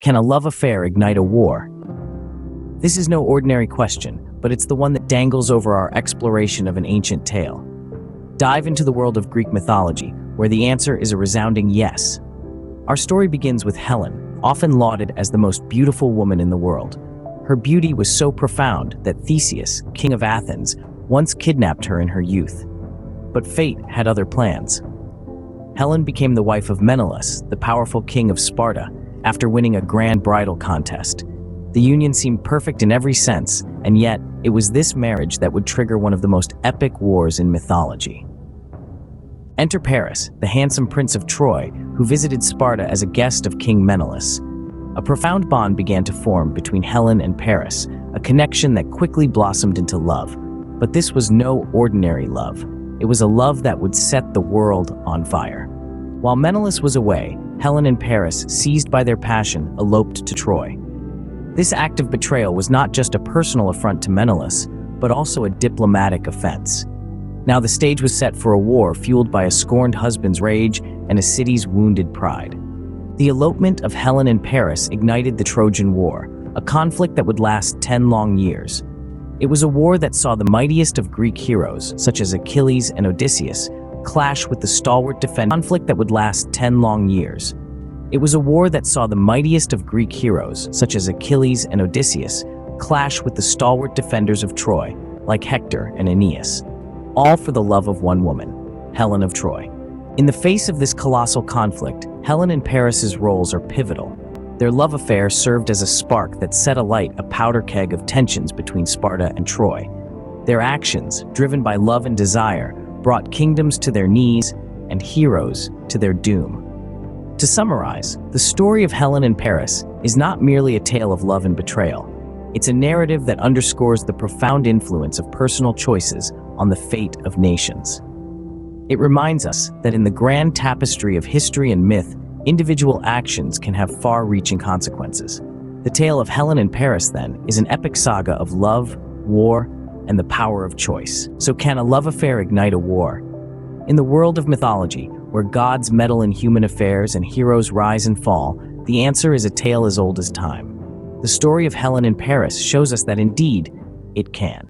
Can a love affair ignite a war? This is no ordinary question, but it's the one that dangles over our exploration of an ancient tale. Dive into the world of Greek mythology, where the answer is a resounding yes. Our story begins with Helen, often lauded as the most beautiful woman in the world. Her beauty was so profound that Theseus, king of Athens, once kidnapped her in her youth. But fate had other plans. Helen became the wife of Menelaus, the powerful king of Sparta, after winning a grand bridal contest. The union seemed perfect in every sense, and yet it was this marriage that would trigger one of the most epic wars in mythology. Enter Paris, the handsome prince of Troy, who visited Sparta as a guest of King Menelaus. A profound bond began to form between Helen and Paris, a connection that quickly blossomed into love. But this was no ordinary love. It was a love that would set the world on fire. While Menelaus was away, Helen and Paris, seized by their passion, eloped to Troy. This act of betrayal was not just a personal affront to Menelaus, but also a diplomatic offense. Now the stage was set for a war fueled by a scorned husband's rage and a city's wounded pride. The elopement of Helen and Paris ignited the Trojan War, a conflict that would last 10 long years. It was a war that saw the mightiest of Greek heroes, such as Achilles and Odysseus, clash with the stalwart defenders. Conflict that would last 10 long years. It was a war that saw the mightiest of Greek heroes, such as Achilles and Odysseus, clash with the stalwart defenders of Troy, like Hector and Aeneas, all for the love of one woman, Helen of Troy. In the face of this colossal conflict, Helen and Paris's roles are pivotal. Their love affair served as a spark that set alight a powder keg of tensions between Sparta and Troy. Their actions, driven by love and desire, brought kingdoms to their knees and heroes to their doom. To summarize, the story of Helen and Paris is not merely a tale of love and betrayal. It's a narrative that underscores the profound influence of personal choices on the fate of nations. It reminds us that in the grand tapestry of history and myth, individual actions can have far-reaching consequences. The tale of Helen and Paris, then, is an epic saga of love, war, and the power of choice. So can a love affair ignite a war? In the world of mythology, where gods meddle in human affairs and heroes rise and fall, the answer is a tale as old as time. The story of Helen and Paris shows us that indeed, it can.